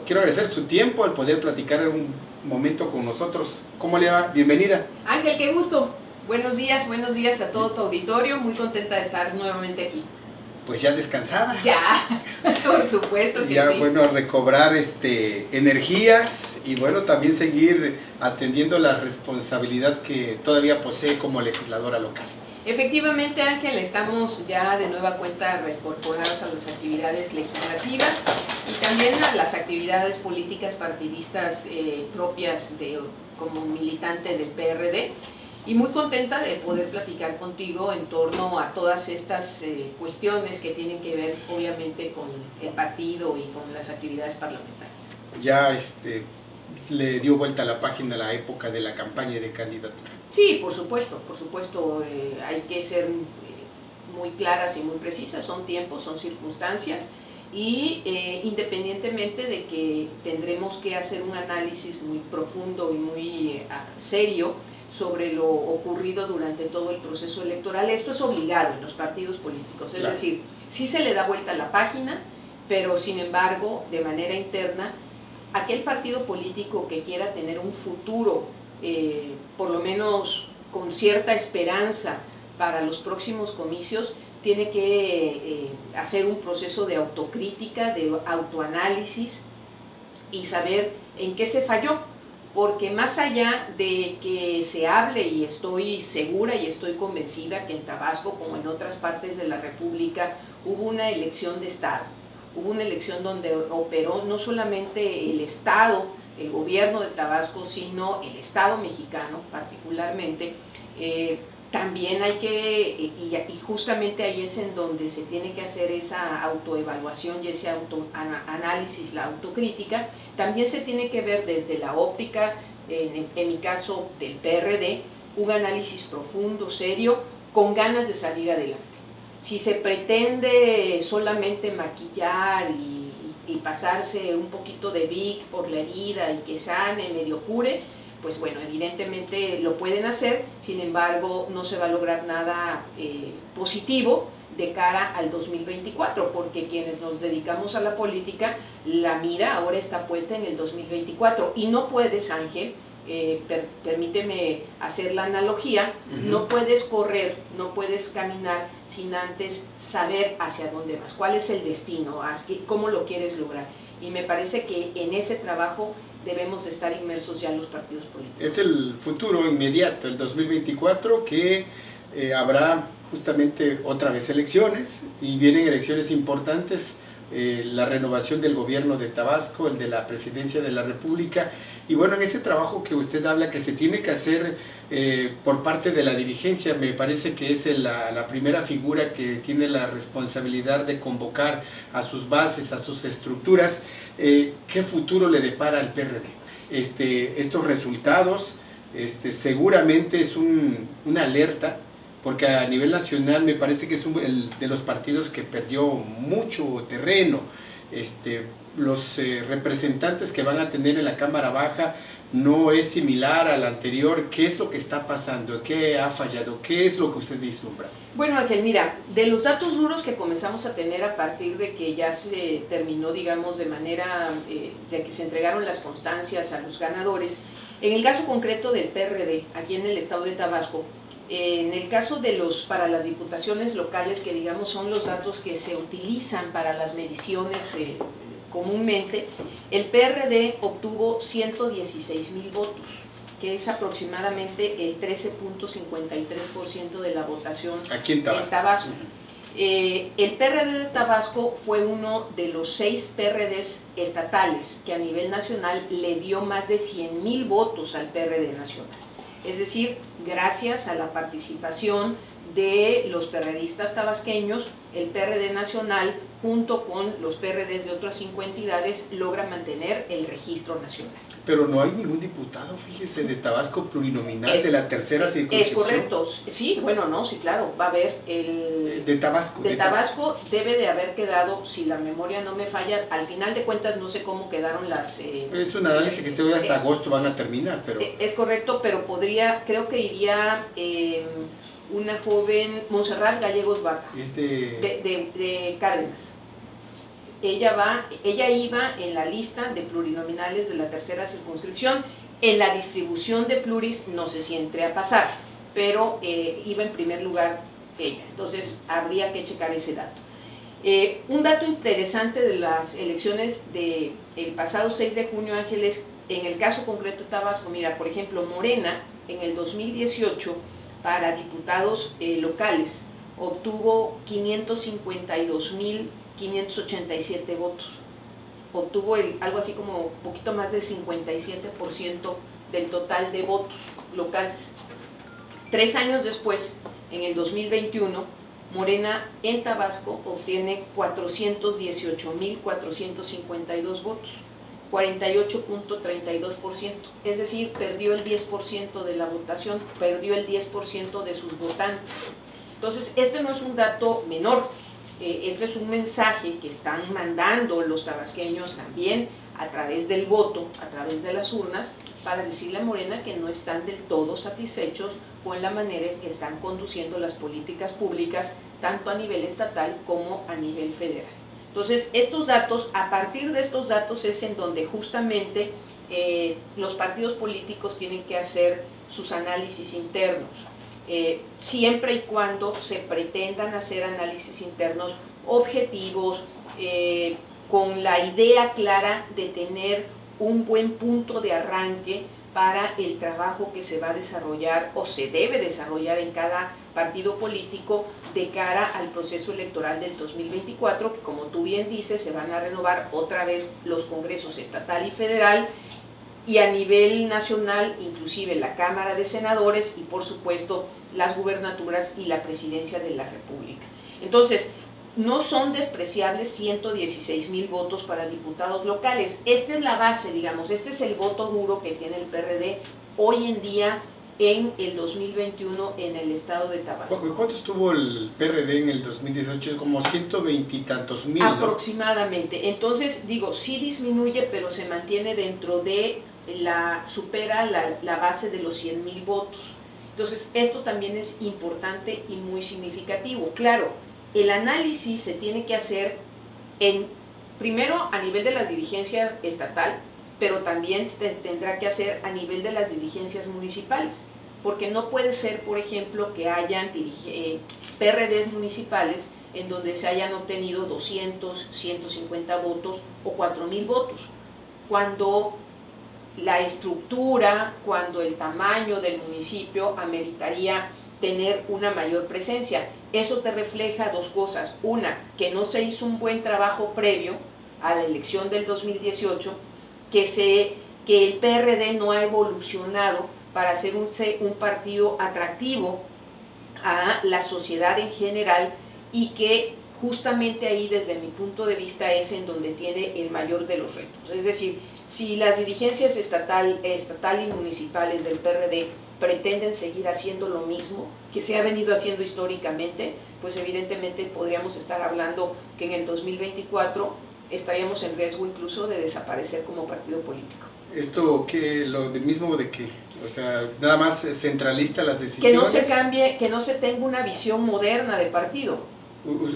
quiero agradecer su tiempo, el poder platicar un momento con nosotros. ¿Cómo le va? Bienvenida. Ángel, qué gusto. Buenos días a todo tu auditorio. Muy contenta de estar nuevamente aquí. Pues ya descansada. Ya, por supuesto que ya, sí. Bueno, recobrar energías y bueno, también seguir atendiendo la responsabilidad que todavía posee como legisladora local. Efectivamente, Ángel, estamos ya de nueva cuenta reincorporados a las actividades legislativas y también a las actividades políticas partidistas propias como militante del PRD. Y muy contenta de poder platicar contigo en torno a todas estas cuestiones que tienen que ver obviamente con el partido y con las actividades parlamentarias. Ya le dio vuelta a la página a la época de la campaña de candidatura. Sí, por supuesto, hay que ser muy claras y muy precisas, son tiempos, son circunstancias y independientemente de que tendremos que hacer un análisis muy profundo y muy serio sobre lo ocurrido durante todo el proceso electoral. Esto es obligado en los partidos políticos, es decir, sí se le da vuelta a la página, pero sin embargo, de manera interna, aquel partido político que quiera tener un futuro, por lo menos con cierta esperanza para los próximos comicios, tiene que hacer un proceso de autocrítica, de autoanálisis y saber en qué se falló. Porque más allá de que se hable, y estoy segura y estoy convencida que en Tabasco, como en otras partes de la República, hubo una elección de Estado, hubo una elección donde operó no solamente el Estado, el gobierno de Tabasco, sino el Estado mexicano particularmente, también hay que, y justamente ahí es en donde se tiene que hacer esa autoevaluación y ese autoanálisis, la autocrítica, también se tiene que ver desde la óptica, en mi caso del PRD, un análisis profundo, serio, con ganas de salir adelante. Si se pretende solamente maquillar y pasarse un poquito de Vic por la herida y que sane, medio cure, pues bueno, evidentemente lo pueden hacer, sin embargo no se va a lograr nada positivo de cara al 2024, porque quienes nos dedicamos a la política, la mira ahora está puesta en el 2024 y no puedes, Ángel, permíteme hacer la analogía, no puedes correr, no puedes caminar sin antes saber hacia dónde vas, cuál es el destino, cómo lo quieres lograr. Y me parece que en ese trabajo debemos estar inmersos ya los partidos políticos. Es el futuro inmediato, el 2024, que habrá justamente otra vez elecciones, y vienen elecciones importantes, la renovación del gobierno de Tabasco, el de la presidencia de la República, y bueno, en ese trabajo que usted habla que se tiene que hacer por parte de la dirigencia, me parece que es la primera figura que tiene la responsabilidad de convocar a sus bases, a sus estructuras. ¿Qué futuro le depara al PRD? Estos resultados seguramente es una alerta, porque a nivel nacional me parece que es el de los partidos que perdió mucho terreno. Los representantes que van a tener en la Cámara Baja no es similar al anterior. ¿Qué es lo que está pasando? ¿Qué ha fallado? ¿Qué es lo que usted vislumbra? Bueno, Ángel, mira, de los datos duros que comenzamos a tener a partir de que ya se terminó, digamos, de manera, de que se entregaron las constancias a los ganadores, en el caso concreto del PRD, aquí en el estado de Tabasco, en el caso de para las diputaciones locales, que digamos son los datos que se utilizan para las mediciones comúnmente, el PRD obtuvo 116,000 votos, que es aproximadamente el 13.53% de la votación aquí en Tabasco. El PRD de Tabasco fue uno de los 6 PRDs estatales que a nivel nacional le dio más de 100,000 votos al PRD nacional. Es decir, gracias a la participación de los PRDistas tabasqueños, el PRD nacional, junto con los PRDs de otras 5 entidades, logra mantener el registro nacional. Pero no hay ningún diputado, fíjese, de Tabasco plurinominal, de la tercera circunscripción. Es correcto, sí, bueno, no, sí, claro, va a haber de Tabasco. De Tabasco debe de haber quedado, si la memoria no me falla, al final de cuentas no sé cómo quedaron las... es un análisis que hoy hasta agosto van a terminar, pero... Es correcto, pero creo que iría una joven, Montserrat Gallegos Vaca, de Cárdenas. ella iba en la lista de plurinominales de la tercera circunscripción. En la distribución de pluris no sé si entré a pasar, pero iba en primer lugar ella. Entonces habría que checar ese dato. Un dato interesante de las elecciones del pasado 6 de junio, Ángeles, en el caso concreto de Tabasco, mira, por ejemplo, Morena en el 2018 para diputados locales obtuvo 552.587 votos. Obtuvo algo así como un poquito más del 57% del total de votos locales. 3 años después, en el 2021, Morena en Tabasco obtiene 418.452 votos, 48.32%, es decir, perdió el 10% de la votación, perdió el 10% de sus votantes. Entonces, este no es un dato menor, este es un mensaje que están mandando los tabasqueños también a través del voto, a través de las urnas, para decirle a Morena que no están del todo satisfechos con la manera en que están conduciendo las políticas públicas, tanto a nivel estatal como a nivel federal. Entonces, estos datos, a partir de estos datos es en donde justamente los partidos políticos tienen que hacer sus análisis internos, siempre y cuando se pretendan hacer análisis internos objetivos, con la idea clara de tener un buen punto de arranque para el trabajo que se va a desarrollar o se debe desarrollar en cada partido político de cara al proceso electoral del 2024, que como tú bien dices, se van a renovar otra vez los congresos estatal y federal, y a nivel nacional, inclusive la Cámara de Senadores y por supuesto las gubernaturas y la presidencia de la República. Entonces, no son despreciables 116,000 votos para diputados locales. Esta es la base, digamos, este es el voto duro que tiene el PRD hoy en día en el 2021 en el estado de Tabasco. ¿Cuántos tuvo el PRD en el 2018? Como 120 y tantos mil, ¿no? Aproximadamente. Entonces, digo, sí disminuye, pero se mantiene dentro de supera la base de los 100,000 votos. Entonces, esto también es importante y muy significativo. Claro, el análisis se tiene que hacer primero a nivel de la dirigencia estatal, pero también se tendrá que hacer a nivel de las dirigencias municipales, porque no puede ser, por ejemplo, que hayan PRDs municipales en donde se hayan obtenido 200, 150 votos o 4,000 votos, cuando la estructura, cuando el tamaño del municipio ameritaría tener una mayor presencia. Eso te refleja dos cosas. Una, que no se hizo un buen trabajo previo a la elección del 2018, que el PRD no ha evolucionado para ser un partido atractivo a la sociedad en general, y que justamente ahí, desde mi punto de vista, es en donde tiene el mayor de los retos. Es decir, si las dirigencias estatal y municipales del PRD pretenden seguir haciendo lo mismo que se ha venido haciendo históricamente, pues evidentemente podríamos estar hablando que en el 2024 estaríamos en riesgo incluso de desaparecer como partido político. Esto que lo mismo de que, o sea, nada más centralista las decisiones. Que no se cambie, que no se tenga una visión moderna de partido.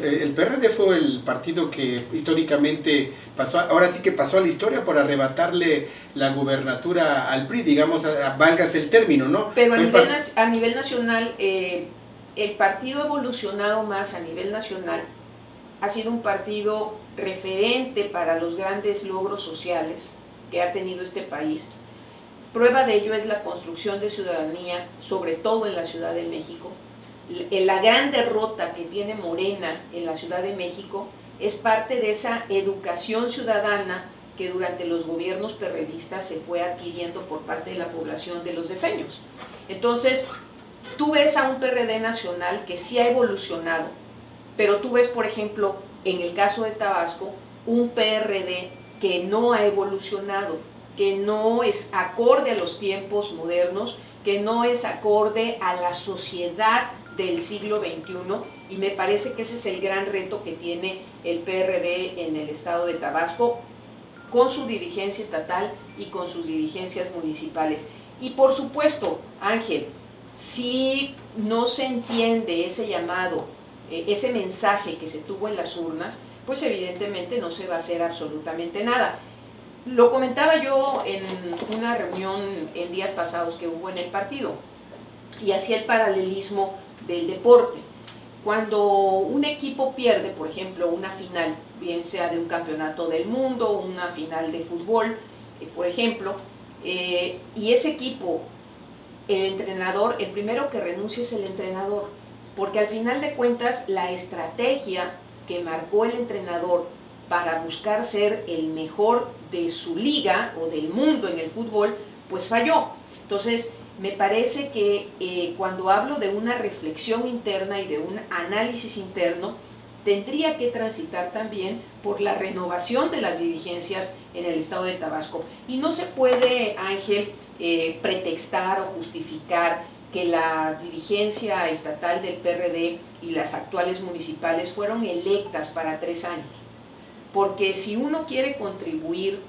El PRD fue el partido que históricamente pasó, ahora sí que pasó a la historia por arrebatarle la gubernatura al PRI, digamos, válgase el término, ¿no? Pero a nivel nacional, el partido ha evolucionado más a nivel nacional, ha sido un partido referente para los grandes logros sociales que ha tenido este país. Prueba de ello es la construcción de ciudadanía, sobre todo en la Ciudad de México. La gran derrota que tiene Morena en la Ciudad de México es parte de esa educación ciudadana que durante los gobiernos perredistas se fue adquiriendo por parte de la población de los defeños. Entonces, tú ves a un PRD nacional que sí ha evolucionado, pero tú ves, por ejemplo, en el caso de Tabasco, un PRD que no ha evolucionado, que no es acorde a los tiempos modernos, que no es acorde a la sociedad del siglo XXI, y me parece que ese es el gran reto que tiene el PRD en el estado de Tabasco, con su dirigencia estatal y con sus dirigencias municipales. Y por supuesto, Ángel, si no se entiende ese llamado, ese mensaje que se tuvo en las urnas, pues evidentemente no se va a hacer absolutamente nada. Lo comentaba yo en una reunión en días pasados que hubo en el partido y hacía el paralelismo del deporte. Cuando un equipo pierde, por ejemplo, una final, bien sea de un campeonato del mundo, una final de fútbol, por ejemplo, y ese equipo, el entrenador, el primero que renuncia es el entrenador, porque al final de cuentas la estrategia que marcó el entrenador para buscar ser el mejor de su liga o del mundo en el fútbol, pues falló. Entonces, me parece que cuando hablo de una reflexión interna y de un análisis interno, tendría que transitar también por la renovación de las dirigencias en el estado de Tabasco. Y no se puede, Ángel, pretextar o justificar que la dirigencia estatal del PRD y las actuales municipales fueron electas para 3 años. Porque si uno quiere contribuir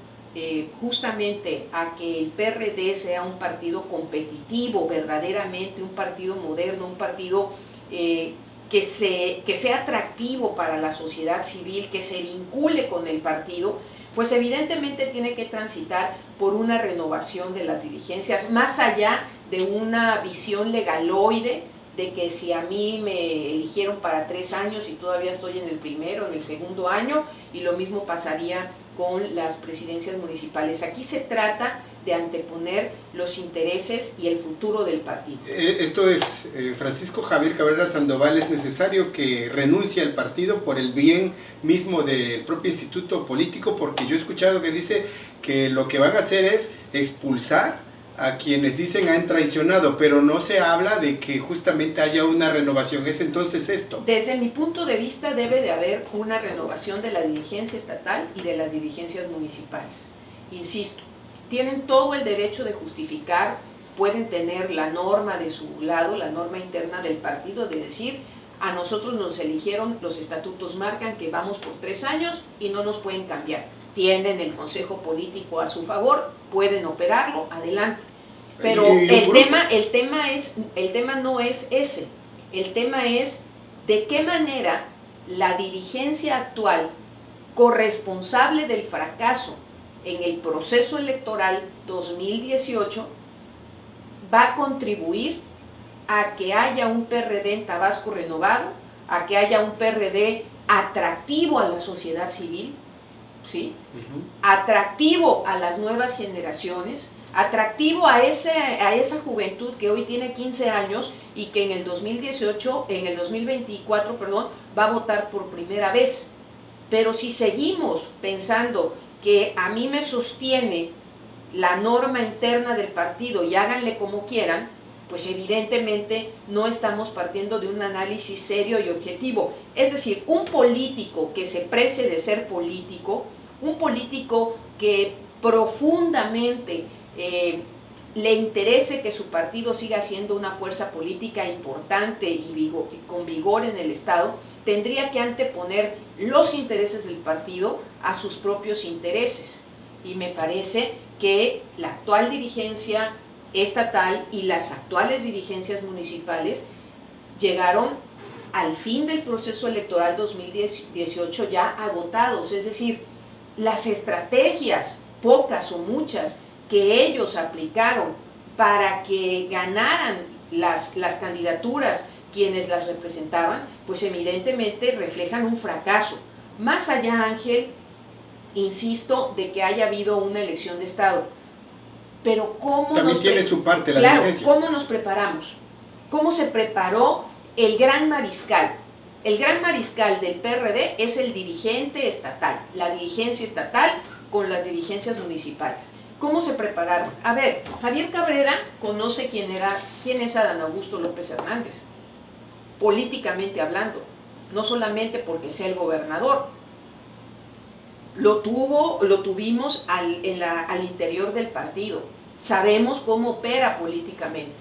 justamente a que el PRD sea un partido competitivo, verdaderamente un partido moderno, un partido que sea atractivo para la sociedad civil, que se vincule con el partido, pues evidentemente tiene que transitar por una renovación de las dirigencias, más allá de una visión legaloide de que si a mí me eligieron para 3 años y todavía estoy en el primero, en el segundo año, y lo mismo pasaría con las presidencias municipales. Aquí se trata de anteponer los intereses y el futuro del partido. Esto es, Francisco Javier Cabrera Sandoval, es necesario que renuncie al partido por el bien mismo del propio instituto político, porque yo he escuchado que dice que lo que van a hacer es expulsar a quienes dicen han traicionado, pero no se habla de que justamente haya una renovación. ¿Es entonces esto? Desde mi punto de vista debe de haber una renovación de la dirigencia estatal y de las dirigencias municipales. Insisto, tienen todo el derecho de justificar, pueden tener la norma de su lado, la norma interna del partido, de decir, a nosotros nos eligieron, los estatutos marcan que vamos por 3 años y no nos pueden cambiar. Tienen el consejo político a su favor, pueden operarlo, adelante. Pero el tema no es ese, el tema es de qué manera la dirigencia actual, corresponsable del fracaso en el proceso electoral 2018, va a contribuir a que haya un PRD en Tabasco renovado, a que haya un PRD atractivo a la sociedad civil, ¿sí? Atractivo a las nuevas generaciones, atractivo a esa juventud que hoy tiene 15 años y que en el 2024, va a votar por primera vez. Pero si seguimos pensando que a mí me sostiene la norma interna del partido y háganle como quieran, pues evidentemente no estamos partiendo de un análisis serio y objetivo. Es decir, un político que se precie de ser político, un político que profundamente le interese que su partido siga siendo una fuerza política importante y con vigor en el Estado, tendría que anteponer los intereses del partido a sus propios intereses. Y me parece que la actual dirigencia estatal y las actuales dirigencias municipales llegaron al fin del proceso electoral 2018 ya agotados, es decir, las estrategias, pocas o muchas, que ellos aplicaron para que ganaran las candidaturas quienes las representaban, pues evidentemente reflejan un fracaso. Más allá, Ángel, insisto, de que haya habido una elección de Estado, pero ¿cómo también tiene su parte la dirigencia? ¿Cómo nos preparamos? ¿Cómo se preparó el gran mariscal? El gran mariscal del PRD es el dirigente estatal, la dirigencia estatal con las dirigencias municipales. ¿Cómo se prepararon? A ver, Javier Cabrera conoce quién es Adán Augusto López Hernández, políticamente hablando, no solamente porque sea el gobernador. Lo tuvimos al interior del partido. Sabemos cómo opera políticamente.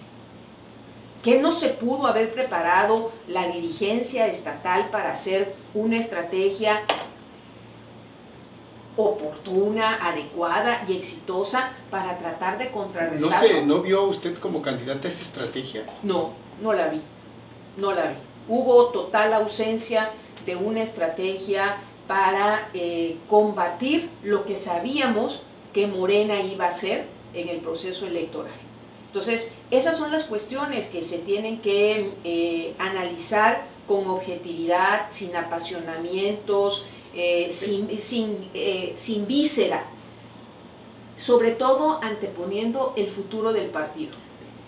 ¿Qué no se pudo haber preparado la dirigencia estatal para hacer una estrategia oportuna, adecuada y exitosa para tratar de contrarrestar? ¿No vio usted como candidata esa estrategia? No la vi. Hubo total ausencia de una estrategia para combatir lo que sabíamos que Morena iba a hacer en el proceso electoral. Entonces, esas son las cuestiones que se tienen que analizar con objetividad, sin apasionamientos, sin víscera, sobre todo anteponiendo el futuro del partido.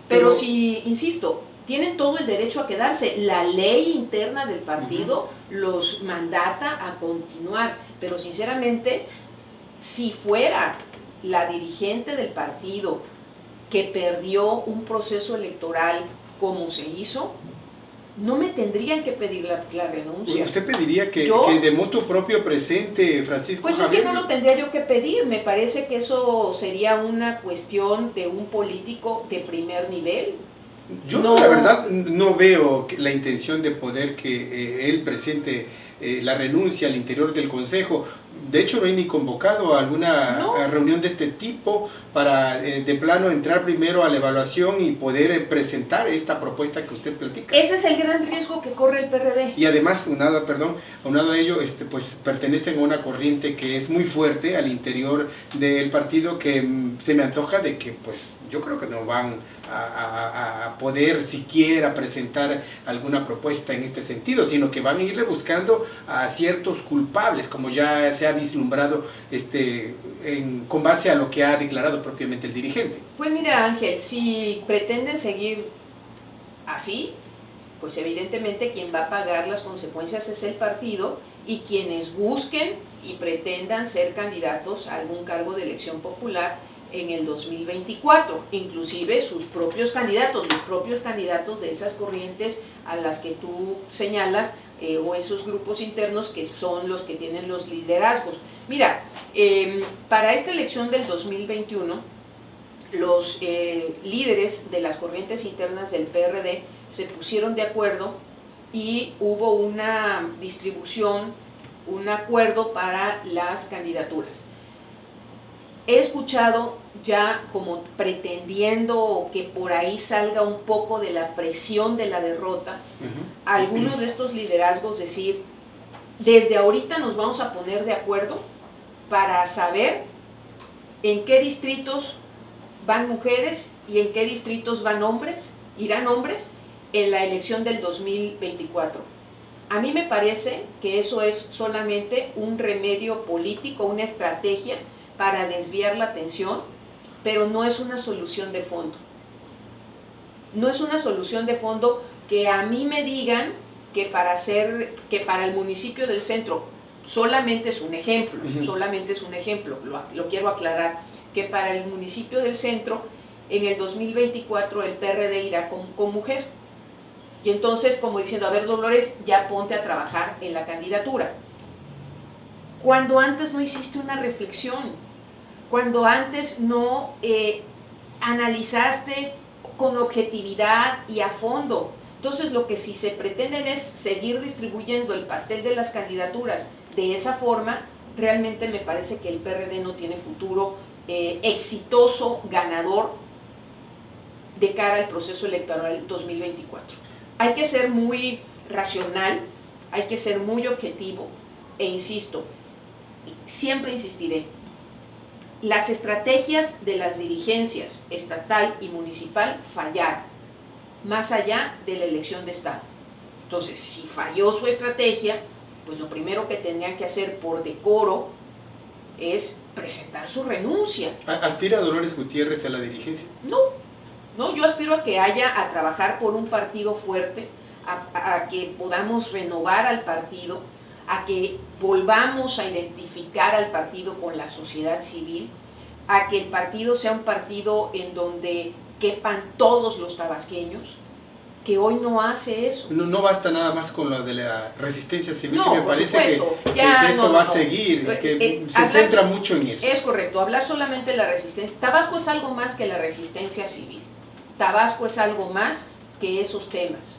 Pero si, insisto, tienen todo el derecho a quedarse, la ley interna del partido los mandata a continuar, pero sinceramente, si fuera la dirigente del partido que perdió un proceso electoral como se hizo, no me tendrían que pedir la renuncia. ¿Usted pediría que de motu propio presente Francisco Pues Javier? Es que no lo tendría yo que pedir, me parece que eso sería una cuestión de un político de primer nivel. Yo la verdad no veo la intención de poder que él presente la renuncia al interior del Consejo. De hecho, no hay ni convocado a alguna reunión de este tipo para de plano entrar primero a la evaluación y poder presentar esta propuesta que usted platica. Ese es el gran riesgo que corre el PRD. Y además, aunado a ello, pues pertenecen a una corriente que es muy fuerte al interior del partido, que se me antoja de que, pues, yo creo que no van a poder siquiera presentar alguna propuesta en este sentido, sino que van a irle buscando a ciertos culpables, como ya se ha vislumbrado con base a lo que ha declarado propiamente el dirigente. Pues mira, Ángel, si pretenden seguir así, pues evidentemente quien va a pagar las consecuencias es el partido, y quienes busquen y pretendan ser candidatos a algún cargo de elección popular en el 2024, inclusive sus propios candidatos, los propios candidatos de esas corrientes a las que tú señalas, o esos grupos internos que son los que tienen los liderazgos. Mira, para esta elección del 2021, los líderes de las corrientes internas del PRD se pusieron de acuerdo y hubo una distribución, un acuerdo para las candidaturas. He escuchado ya como pretendiendo que por ahí salga un poco de la presión de la derrota, algunos de estos liderazgos decir, desde ahorita nos vamos a poner de acuerdo para saber en qué distritos van mujeres y en qué distritos irán hombres en la elección del 2024. A mí me parece que eso es solamente un remedio político, una estrategia para desviar la atención, pero no es una solución de fondo. No es una solución de fondo que a mí me digan que para el municipio del centro, solamente es un ejemplo, lo quiero aclarar, que para el municipio del centro, en el 2024 el PRD irá con mujer. Y entonces, como diciendo, a ver, Dolores, ya ponte a trabajar en la candidatura. Cuando antes no hiciste una reflexión, cuando antes no analizaste con objetividad y a fondo. Entonces, lo que sí se pretenden es seguir distribuyendo el pastel de las candidaturas de esa forma. Realmente me parece que el PRD no tiene futuro exitoso, ganador, de cara al proceso electoral 2024. Hay que ser muy racional, hay que ser muy objetivo, e insisto, siempre insistiré, las estrategias de las dirigencias estatal y municipal fallaron, más allá de la elección de Estado. Entonces, si falló su estrategia, pues lo primero que tendrían que hacer por decoro es presentar su renuncia. ¿Aspira Dolores Gutiérrez a la dirigencia? No, yo aspiro a que a trabajar por un partido fuerte, a que podamos renovar al partido, a que volvamos a identificar al partido con la sociedad civil, a que el partido sea un partido en donde quepan todos los tabasqueños, que hoy no hace eso. No basta nada más con lo de la resistencia civil, no, que me parece que eso va a seguir, que se centra mucho en eso. Es correcto, hablar solamente de la resistencia. Tabasco es algo más que la resistencia civil. Tabasco es algo más que esos temas.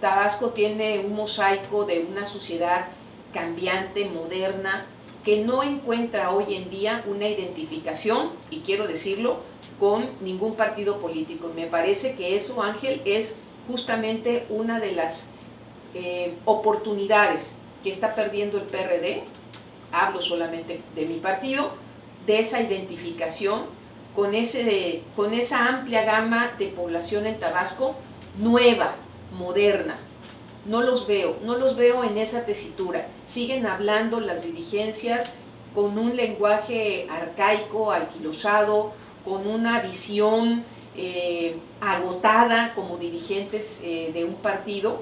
Tabasco tiene un mosaico de una sociedad cambiante, moderna, que no encuentra hoy en día una identificación, y quiero decirlo, con ningún partido político. Me parece que eso, Ángel, es justamente una de las oportunidades que está perdiendo el PRD hablo solamente de mi partido, de esa identificación con esa amplia gama de población en Tabasco, nueva, moderna. No los veo en esa tesitura. Siguen hablando las dirigencias con un lenguaje arcaico, anquilosado, con una visión agotada como dirigentes de un partido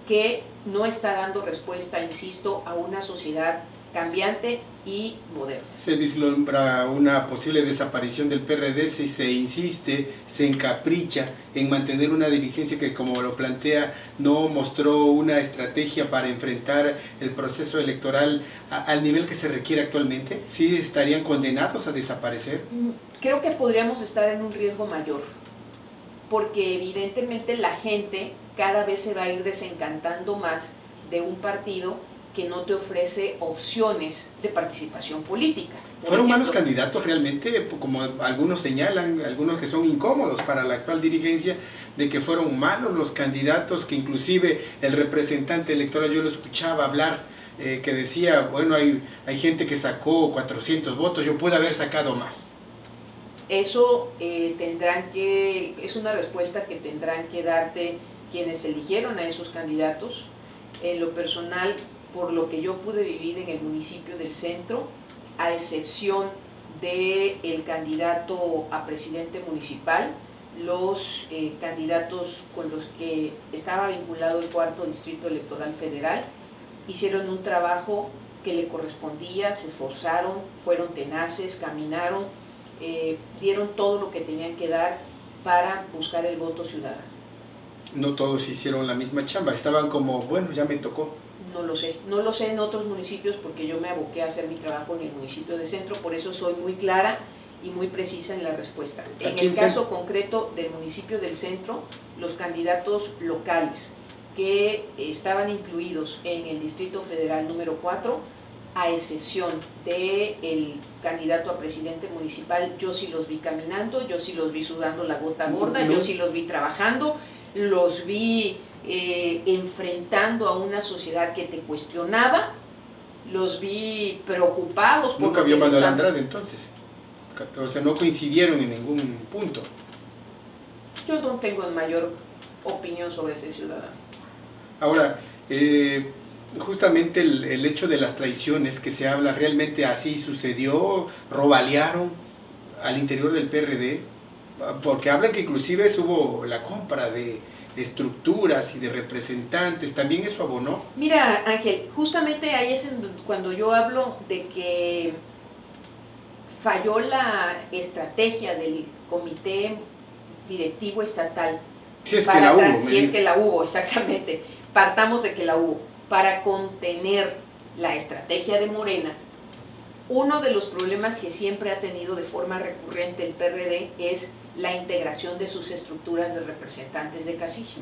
que no está dando respuesta, insisto, a una sociedad cambiante y moderna. Se vislumbra una posible desaparición del PRD si se insiste, se encapricha en mantener una dirigencia que, como lo plantea, no mostró una estrategia para enfrentar el proceso electoral al nivel que se requiere actualmente. ¿Sí estarían condenados a desaparecer? Creo que podríamos estar en un riesgo mayor, porque evidentemente la gente cada vez se va a ir desencantando más de un partido que no te ofrece opciones de participación política. ¿Fueron malos candidatos realmente, como algunos señalan, algunos que son incómodos para la actual dirigencia, de que fueron malos los candidatos, que inclusive el representante electoral, yo lo escuchaba hablar, que decía, bueno, hay gente que sacó 400 votos, yo puedo haber sacado más? Eso es una respuesta que tendrán que darte quienes eligieron a esos candidatos. En lo personal, por lo que yo pude vivir en el municipio del Centro, a excepción del candidato a presidente municipal, los candidatos con los que estaba vinculado el 4º Distrito Electoral Federal hicieron un trabajo que le correspondía, se esforzaron, fueron tenaces, caminaron, dieron todo lo que tenían que dar para buscar el voto ciudadano. No todos hicieron la misma chamba, estaban como, bueno, ya me tocó. No lo sé en otros municipios, porque yo me aboqué a hacer mi trabajo en el municipio de Centro, por eso soy muy clara y muy precisa en la respuesta. En el caso concreto del municipio del Centro, los candidatos locales que estaban incluidos en el Distrito Federal número 4, a excepción del candidato a presidente municipal, yo sí los vi caminando, yo sí los vi sudando la gota gorda, yo sí los vi trabajando, los vi enfrentando a una sociedad que te cuestionaba, los vi preocupados por Nunca vio Manuel Andrade entonces, o sea, no coincidieron en ningún punto. Yo no tengo mayor opinión sobre ese ciudadano. Ahora, justamente el hecho de las traiciones que se habla, ¿realmente así sucedió? ¿Robalearon al interior del PRD? Porque hablan que inclusive hubo la compra de estructuras y de representantes, ¿también eso abonó? Mira, Ángel, justamente ahí es cuando yo hablo de que falló la estrategia del comité directivo estatal. Si es que la hubo. Si es que la hubo, exactamente. Partamos de que la hubo. Para contener la estrategia de Morena, uno de los problemas que siempre ha tenido de forma recurrente el PRD es la integración de sus estructuras de representantes de casilla.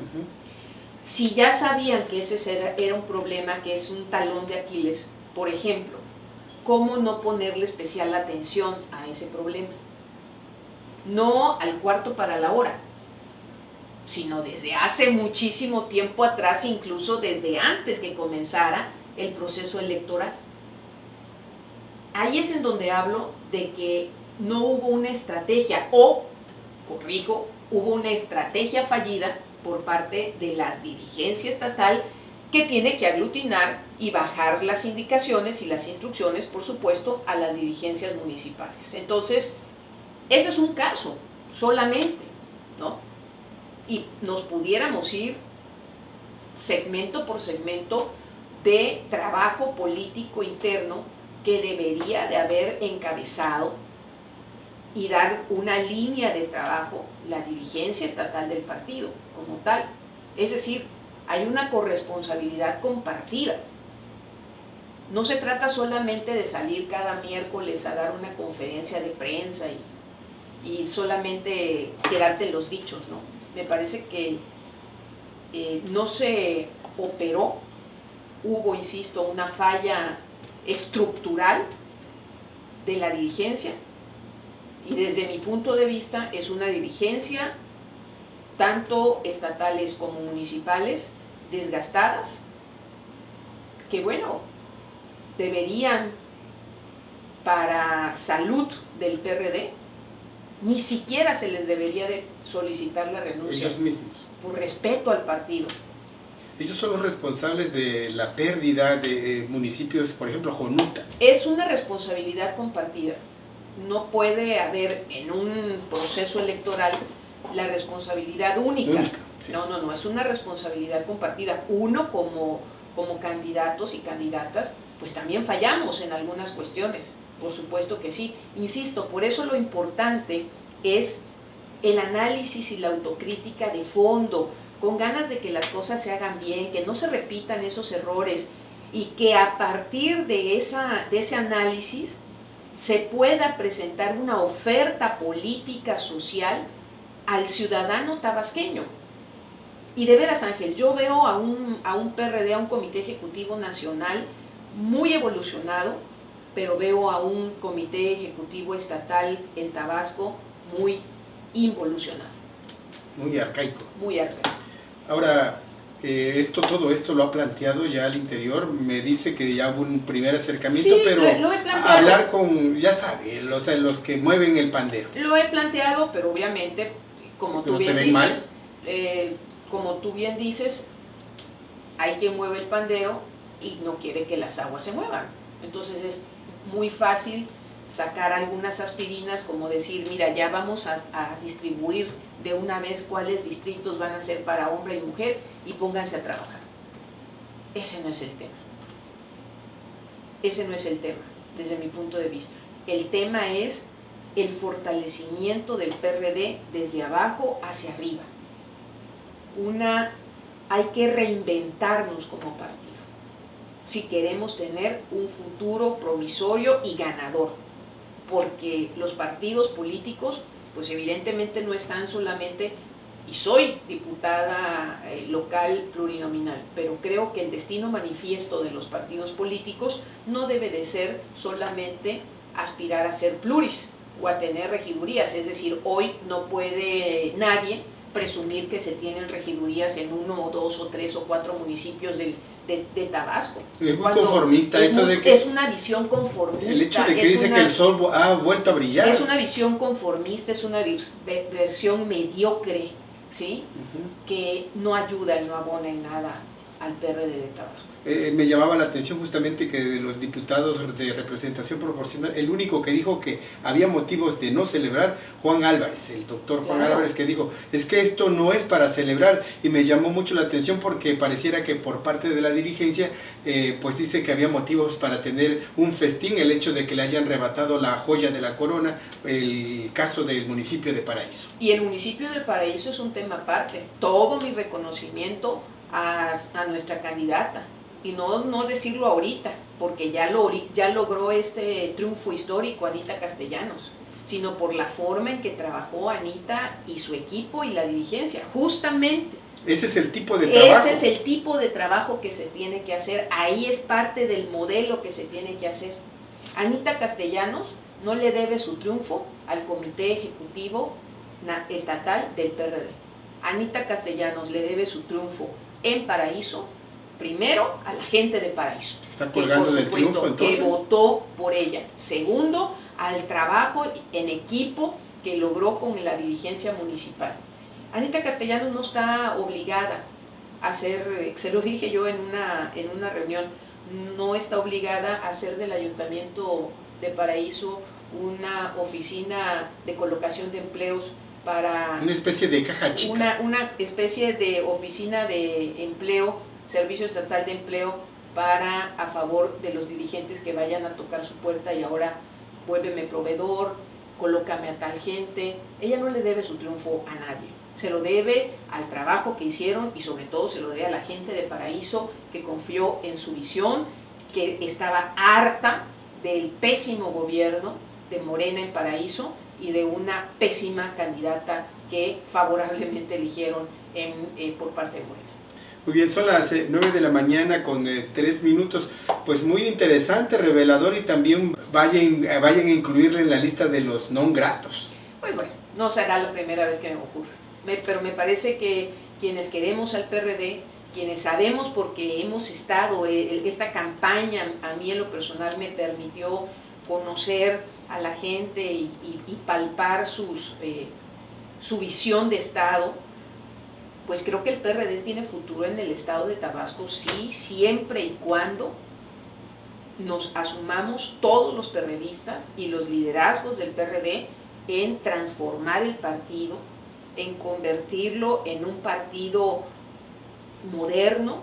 Si ya sabían que ese era un problema, que es un talón de Aquiles, por ejemplo, ¿cómo no ponerle especial atención a ese problema? No al cuarto para la hora, sino desde hace muchísimo tiempo atrás, incluso desde antes que comenzara el proceso electoral. Ahí es en donde hablo de que no hubo una estrategia, o, corrijo, hubo una estrategia fallida por parte de la dirigencia estatal, que tiene que aglutinar y bajar las indicaciones y las instrucciones, por supuesto, a las dirigencias municipales. Entonces, ese es un caso solamente, ¿no? Y nos pudiéramos ir segmento por segmento de trabajo político interno que debería de haber encabezado y dar una línea de trabajo la dirigencia estatal del partido como tal. Es decir, hay una corresponsabilidad compartida. No se trata solamente de salir cada miércoles a dar una conferencia de prensa y solamente quedarte en los dichos, ¿no? Me parece que no se operó, hubo, insisto, una falla estructural de la dirigencia, y desde mi punto de vista es una dirigencia, tanto estatales como municipales, desgastadas, que bueno, deberían para salud del PRD, ni siquiera se les debería de solicitar la renuncia. Ellos mismos. Por respeto al partido. Ellos son los responsables de la pérdida de municipios, por ejemplo, Jonuta. Es una responsabilidad compartida. No puede haber en un proceso electoral la responsabilidad única. Sí. No, es una responsabilidad compartida. Uno como candidatos y candidatas, pues también fallamos en algunas cuestiones, por supuesto que sí. Insisto, por eso lo importante es el análisis y la autocrítica de fondo, con ganas de que las cosas se hagan bien, que no se repitan esos errores y que a partir de ese análisis se pueda presentar una oferta política social al ciudadano tabasqueño. Y de veras, Ángel, yo veo a un PRD, a un Comité Ejecutivo Nacional muy evolucionado, pero veo a un Comité Ejecutivo Estatal en Tabasco muy involucionado. Muy arcaico. Muy arcaico. Ahora, todo esto lo ha planteado ya al interior, me dice que ya hubo un primer acercamiento, sí, pero lo he planteado. Hablar con, ya sabe, los que mueven el pandero. Lo he planteado, pero obviamente, como tú bien dices, hay quien mueve el pandero y no quiere que las aguas se muevan. Entonces es muy fácil sacar algunas aspirinas, como decir, mira, ya vamos a distribuir de una vez cuáles distritos van a ser para hombre y mujer y pónganse a trabajar. Ese no es el tema. Ese no es el tema, desde mi punto de vista. El tema es el fortalecimiento del PRD desde abajo hacia arriba. Hay que reinventarnos como partido si queremos tener un futuro promisorio y ganador, porque los partidos políticos pues evidentemente no están solamente, y soy diputada local plurinominal, pero creo que el destino manifiesto de los partidos políticos no debe de ser solamente aspirar a ser pluris o a tener regidurías, es decir, hoy no puede nadie presumir que se tienen regidurías en 1 o 2 o 3 o 4 municipios de Tabasco. Es muy conformista esto de que... Es una visión conformista. El hecho de que dice que el sol ha vuelto a brillar. Es una visión conformista, es una versión mediocre, ¿sí? Que no ayuda y no abona en nada al PRD de Tabasco. Me llamaba la atención justamente que de los diputados de representación proporcional, el único que dijo que había motivos de no celebrar, Juan Álvarez, el doctor Juan Álvarez, que dijo, es que esto no es para celebrar, y me llamó mucho la atención porque pareciera que por parte de la dirigencia, pues dice que había motivos para tener un festín, el hecho de que le hayan arrebatado la joya de la corona, el caso del municipio de Paraíso. Y el municipio de Paraíso es un tema aparte, todo mi reconocimiento a nuestra candidata, y no decirlo ahorita, porque ya logró este triunfo histórico Anita Castellanos, sino por la forma en que trabajó Anita y su equipo y la dirigencia, justamente. Ese es el tipo de trabajo. Ese es el tipo de trabajo que se tiene que hacer, ahí es parte del modelo que se tiene que hacer. Anita Castellanos no le debe su triunfo al Comité Ejecutivo Estatal del PRD. Anita Castellanos le debe su triunfo en Paraíso, primero a la gente de Paraíso, está colgando del triunfo, entonces, que votó por ella. Segundo, al trabajo en equipo que logró con la dirigencia municipal. Anita Castellanos no está obligada a hacer, se lo dije yo en una reunión, no está obligada a hacer del Ayuntamiento de Paraíso una oficina de colocación de empleos para... Una especie de caja chica. Una especie de oficina de empleo, Servicio Estatal de Empleo, a favor de los dirigentes que vayan a tocar su puerta y ahora vuélveme proveedor, colócame a tal gente. Ella no le debe su triunfo a nadie, se lo debe al trabajo que hicieron y sobre todo se lo debe a la gente de Paraíso que confió en su visión, que estaba harta del pésimo gobierno de Morena en Paraíso y de una pésima candidata que favorablemente eligieron por parte de Morena. Muy bien, son las 9 de la mañana con 3 minutos, pues muy interesante, revelador, y también vayan a incluirle en la lista de los non gratos. Pues bueno, no será la primera vez que me ocurre, pero me parece que quienes queremos al PRD, quienes sabemos porque hemos estado, esta campaña a mí en lo personal me permitió conocer a la gente y palpar su visión de Estado, pues creo que el PRD tiene futuro en el Estado de Tabasco, sí, siempre y cuando nos asumamos todos los PRDistas y los liderazgos del PRD en transformar el partido, en convertirlo en un partido moderno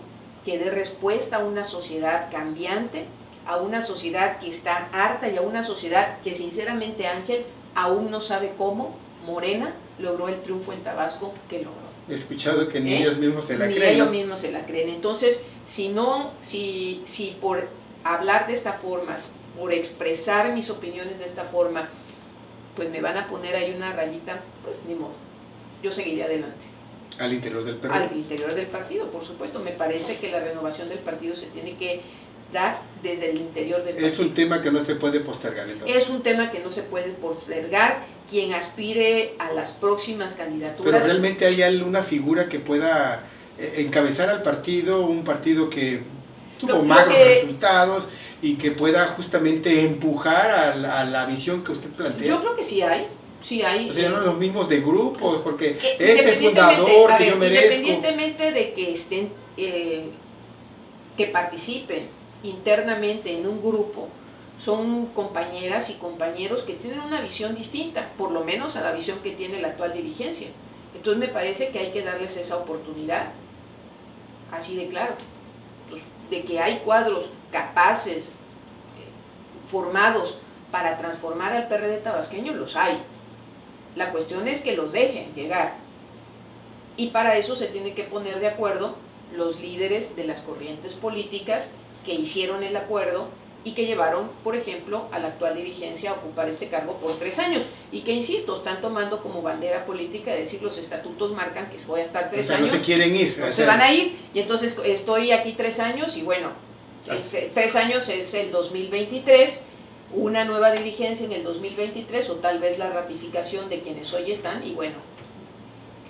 que dé respuesta a una sociedad cambiante, a una sociedad que está harta y a una sociedad que sinceramente, Ángel, aún no sabe cómo Morena logró el triunfo en Tabasco que logró. He escuchado que ni ellos mismos se la creen. Ni ellos mismos se la creen. Entonces, si por hablar de esta forma, por expresar mis opiniones de esta forma, pues me van a poner ahí una rayita, pues ni modo, yo seguiré adelante. Al interior del PRD. Al interior del partido, por supuesto. Me parece que la renovación del partido se tiene que dar desde el interior del partido. Es un tema que no se puede postergar, entonces. Es un tema que no se puede postergar. Quien aspire a las próximas candidaturas... Pero realmente hay alguna figura que pueda encabezar al partido, un partido que tuvo magros resultados y que pueda justamente empujar a la visión que usted plantea. Yo creo que sí hay. Sí hay. O sea, no los mismos de grupos, porque este fundador que yo merezco... Independientemente de que estén, que participen internamente en un grupo, son compañeras y compañeros que tienen una visión distinta, por lo menos a la visión que tiene la actual dirigencia. Entonces me parece que hay que darles esa oportunidad, así de claro. Entonces, de que hay cuadros capaces, formados para transformar al PRD tabasqueño, los hay. La cuestión es que los dejen llegar. Y para eso se tienen que poner de acuerdo los líderes de las corrientes políticas que hicieron el acuerdo y que llevaron, por ejemplo, a la actual dirigencia a ocupar este cargo por 3 años. Y que, insisto, están tomando como bandera política de decir los estatutos marcan que voy a estar 3 años. No se quieren ir. No se van a ir. Y entonces estoy aquí 3 años y bueno, 3 años es el 2023, una nueva dirigencia en el 2023 o tal vez la ratificación de quienes hoy están y bueno,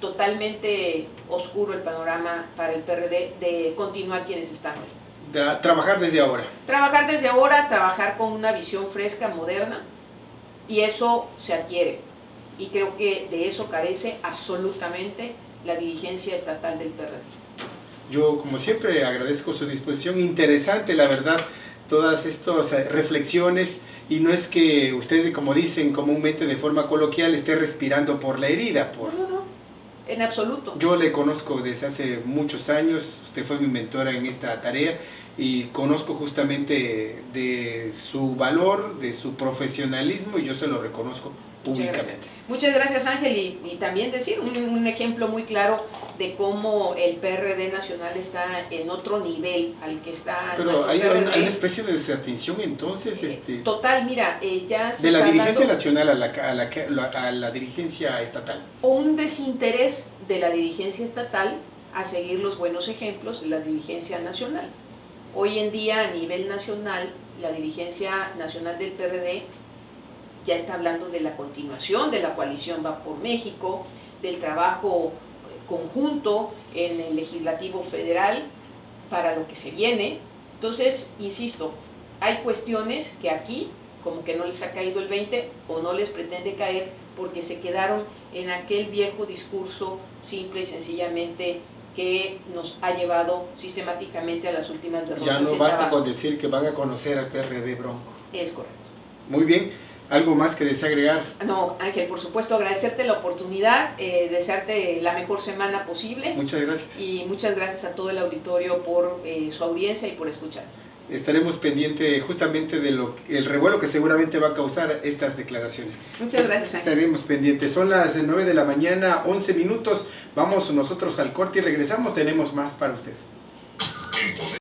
totalmente oscuro el panorama para el PRD de continuar quienes están hoy. Trabajar desde ahora. Trabajar desde ahora, trabajar con una visión fresca, moderna, y eso se adquiere. Y creo que de eso carece absolutamente la dirigencia estatal del PRD. Yo, como siempre, agradezco su disposición. Interesante, la verdad, todas estas reflexiones. Y no es que usted, como dicen comúnmente de forma coloquial, esté respirando por la herida. No, en absoluto. Yo le conozco desde hace muchos años, usted fue mi mentora en esta tarea y conozco justamente de su valor, de su profesionalismo y yo se lo reconozco públicamente. Muchas gracias, Ángel, y también decir un ejemplo muy claro de cómo el PRD nacional está en otro nivel al que está. Pero hay una especie de desatención entonces. Total, mira, ya se de la está dirigencia dando nacional a la dirigencia estatal. Un desinterés de la dirigencia estatal a seguir los buenos ejemplos de la dirigencia nacional. Hoy en día, a nivel nacional, la dirigencia nacional del PRD ya está hablando de la continuación de la coalición Va por México, del trabajo conjunto en el legislativo federal para lo que se viene. Entonces, insisto, hay cuestiones que aquí como que no les ha caído el 20 o no les pretende caer porque se quedaron en aquel viejo discurso simple y sencillamente que nos ha llevado sistemáticamente a las últimas derrotas. Ya no basta con decir que van a conocer al PRD Bronco. Es correcto. Muy bien. ¿Algo más que desea agregar? No, Ángel, por supuesto, agradecerte la oportunidad, desearte la mejor semana posible. Muchas gracias. Y muchas gracias a todo el auditorio por su audiencia y por escuchar. Estaremos pendientes justamente de el revuelo que seguramente va a causar estas declaraciones. Muchas gracias, Ángel. Estaremos pendientes. Son las 9 de la mañana, 11 minutos. Vamos nosotros al corte y regresamos. Tenemos más para usted.